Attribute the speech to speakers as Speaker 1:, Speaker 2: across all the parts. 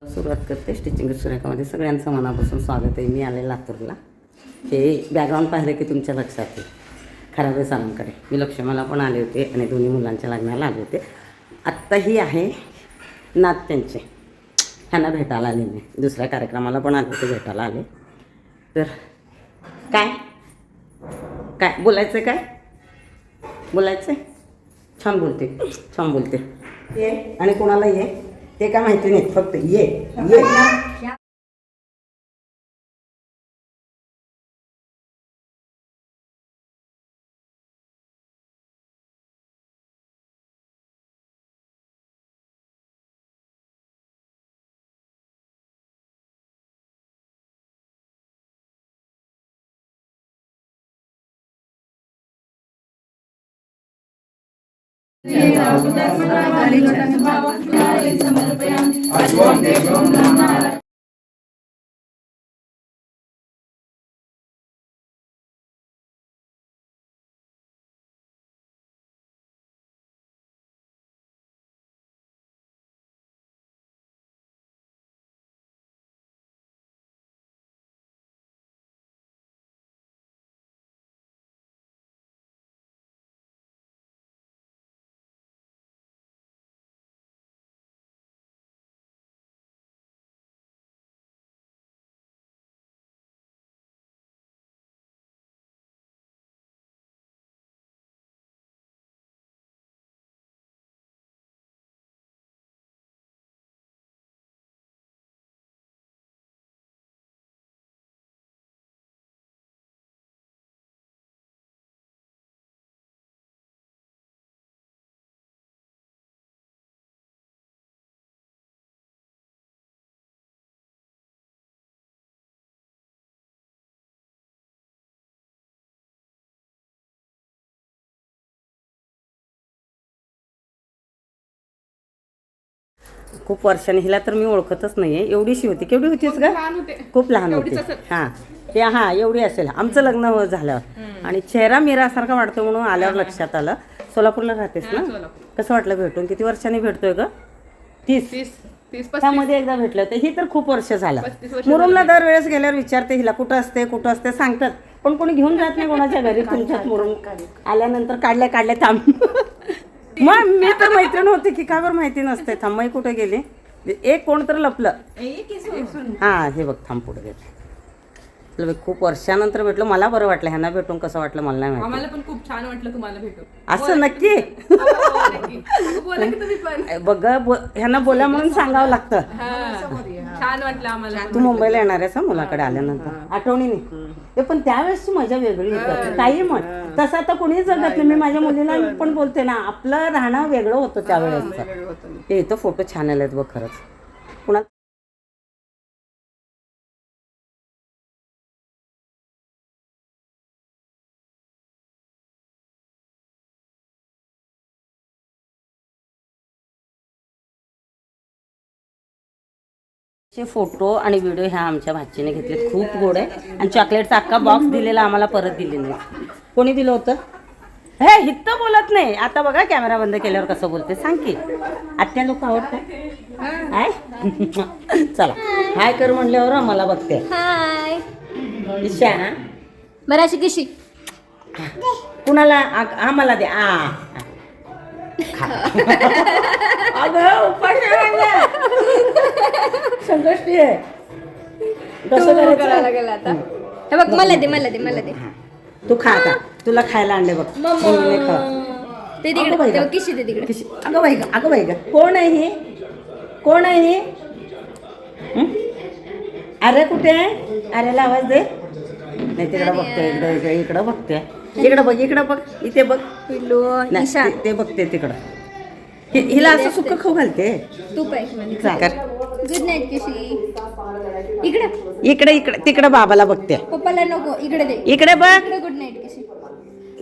Speaker 1: सुरुवात करते स्टिचिंग सुरेखामध्ये. सगळ्यांचं मनापासून स्वागत आहे. मी आले लातूरला. हे बॅकग्राऊंड पाहिलं की तुमच्या लक्षात येईल खराबे सरांकडे. मी लक्ष्मीला पण आले होते आणि दोन्ही मुलांच्या लग्नाला आले होते. आत्ता ही आहे नात त्यांचे. ह्यांना भेटायला आले मी. दुसऱ्या कार्यक्रमाला पण आले होते, भेटायला आले. तर काय काय बोलायचं, काय बोलायचं? छान बोलते, छान बोलते. ये आणि कोणाला ये ते काय माहिती नाही, फक्त ये ये. खूप वर्षांनी. हिला तर मी ओळखतच नाही आहे. एवढीशी होती. केवढी होतीस का? खूप लहान होती. हां ते हां एवढी असेल. आमचं लग्न झाल्यावर. आणि चेहरा मीरासारखा वाटतो म्हणून आल्यावर लक्षात आलं. सोलापूरला राहतेस ना? कसं वाटलं भेटून? किती वर्षांनी भेटतोय ग? 30. त्यामध्ये एकदा भेटलं होतं. ही तर खूप वर्ष झालं. मुरुमला दरवेळेस गेल्यावर विचारते हिला कुठं असते कुठं असते सांगतात, पण कोणी घेऊन जात नाही कोणाच्या घरी. तुमच्यात मुरुम आल्यानंतर काढल्या थांब. मग मी तर मैत्रीण होती की का बरं माहिती नसते. थांबाई कुठे गेली? एक कोण तर लपलं. हां हे बघ थांब पुढे गेले. खूप वर्षानंतर भेटलो. मला बरं वाटलं. ह्यांना भेटून कसं वाटलं मला नाही माहिती.
Speaker 2: आम्हाला पण खूप छान वाटलं तुम्हाला भेटून.
Speaker 1: असं नक्की? बघ ह्यांना बोला म्हणून सांगावं लागतं.
Speaker 2: छान वाटलं आम्हाला.
Speaker 1: तू मुंबईला येणार आहेस मुलाकडे आल्यानंतर? आठवणीने. ते पण त्यावेळेसची मजा वेगळी होती. काही म्हण तसं आता कोणी जगत नाही. मी माझ्या मुलीला पण बोलते ना, आपलं राहणं वेगळं होतं त्यावेळेसचं. ते इथं फोटो छान आलेत बघ खरंच. पुन्हा फोटो आणि व्हिडिओ ह्या आमच्या भाचीने घेतलेत. खूप गोड आहे. आणि चॉकलेटचा अख्खा बॉक्स दिलेला आम्हाला परत दिले नाही. कोणी दिलं होतं? हे हित्त बोलत नाही. आता बघा कॅमेरा बंद केल्यावर कसं बोलते सांग की. आत्या लोक आवडतात. हाय चला हाय कर म्हणल्यावर मला बघते.
Speaker 3: हाय
Speaker 1: ईशा
Speaker 3: बरं अशी कशी
Speaker 1: कुणाला? आम्हाला दे. अगं उपाशी संकष्टी आहे. कसं
Speaker 3: करायला गेला आता? हे बघ मला दे.
Speaker 1: तू खा आता. तुला खायला आणले बघ. मम्मीने खा.
Speaker 3: ते तिकडे किशी दे तिकडे.
Speaker 1: अगं बाई ग कोण आहे ही? कोण आहे ही? अरे कुठे आहे? अरेला आवाज दे. नाही तिकडं बघते. इकडं बघते. इकडं बघ इथे बघ. ते बघते तिकडं. हिला असं सुख खाऊ घालते.
Speaker 3: तू गुड नाईट कशी.
Speaker 1: इकडे तिकडं बाबाला बघते.
Speaker 3: पप्पाला नको इकडे दे.
Speaker 1: इकडे बघ.
Speaker 3: गुड नाईट कशी.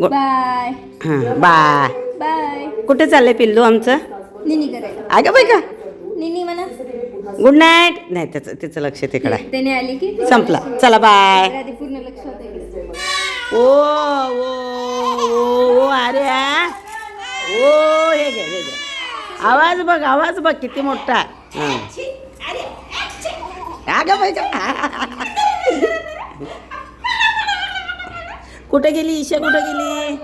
Speaker 3: बाय
Speaker 1: हां बाय.
Speaker 3: बाय.
Speaker 1: कुठे चाललंय पिल्लू आमचं?
Speaker 3: निनी करायला.
Speaker 1: अगं बाई का
Speaker 3: निनी म्हणा
Speaker 1: गुड नाईट. नाही तिचं लक्ष तिकडं आहे.
Speaker 3: त्याने आली की
Speaker 1: संपला. चला बाय.
Speaker 3: आधी पूर्ण लक्ष होतं.
Speaker 1: ओ अरे ओ हे घे. आवाज बघ किती मोठा. अगं पाहिजे कुठे गेली ईशा कुठे गेली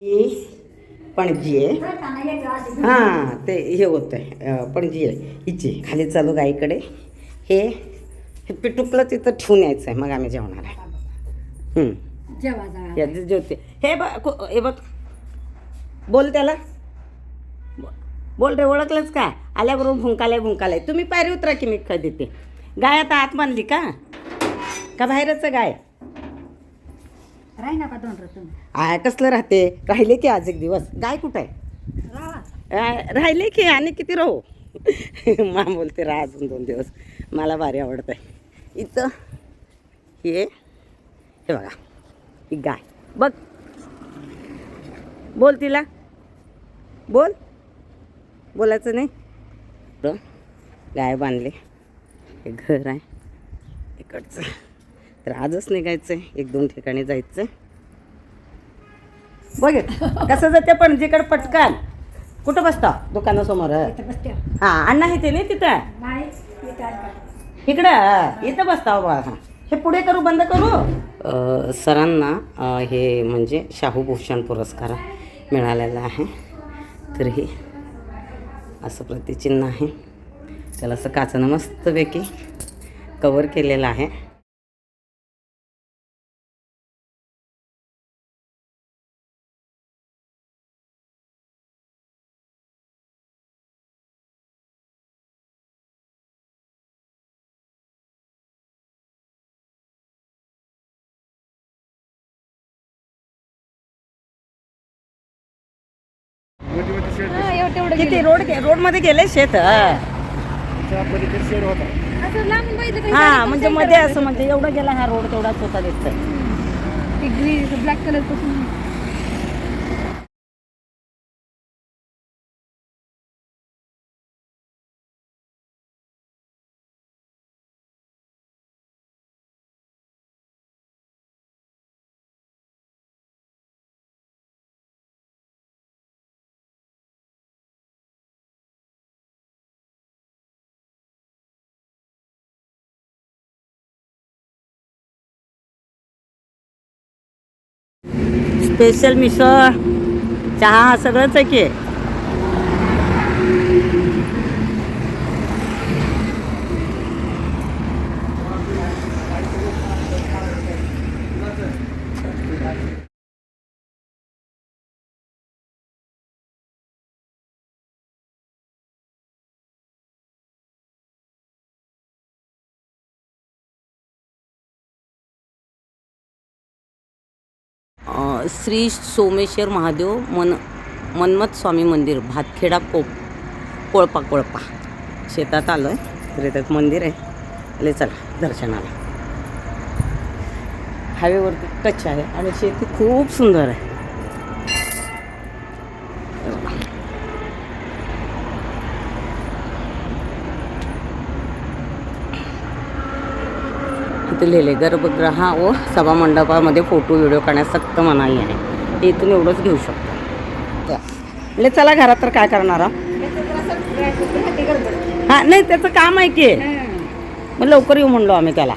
Speaker 1: ही पणजी आहे हां ते हे होतं आहे पणजी आहे हिची खाली चालू गाईकडे हे पिटुकलं तिथं ठेवून यायचं आहे मग आम्ही जेवणार आहे या जेवते हे हे बघ बोल त्याला बोल रे ओळखलंच का आल्याबरोबर भुंकालाय तुम्ही पायरी उतरा की मी काय देते गाय आता आत बांधली का बाहेरच गाय
Speaker 3: राही नका दोन
Speaker 1: कसलं राहते राहिले की आज एक दिवस गाय कुठं आहे राहिले की आणि किती राहू मा बोलते राहा अजून 2 दिवस मला भारी आवडतं आहे इथं हे बघा ही गाय बघ बोल तिला बोलायचं नाही गाय बांधले हे घर आहे इकडचं तर आजच निघायचं आहे 1-2 ठिकाणी जायचं बघ कसं जाते पण जिकडे पटकन कुठं बसता दुकानासमोर हां अण्णा हे ते नाही तिथं इकडं इथं बसता बा हां हे पुढे करू बंद करू सरांना हे म्हणजे शाहूभूषण पुरस्कार मिळालेला आहे तर हे असं प्रतिचिन्ह आहे त्याला असं काचनं मस्तपैकी कवर केलेलं आहे किती रोडमध्ये गेले शेत हा म्हणजे मध्ये असं म्हणजे एवढं गेला हा रोड तेवढाच होता दिसतोय
Speaker 3: ब्लॅक कलर पासून
Speaker 1: स्पेशल मिसळ चहा सगळंच आहे की श्री सोमेश्वर महादेव मन्मथ स्वामी मंदिर भातखेडा कोळपा शेतात आलो आहे तर इथं मंदिर आहे आले चला दर्शनाला हायवेवरती टच आहे आणि शेती खूप सुंदर आहे इथे लिहिले गर्भगृह व सभामंडपामध्ये फोटो व्हिडिओ काढण्यास सक्त मनाई आहे ते इथून एवढंच घेऊ शकतो म्हणजे चला घरात तर काय करणार हां नाही त्याचं काम आहे की मग लवकर येऊ म्हणलो आम्ही त्याला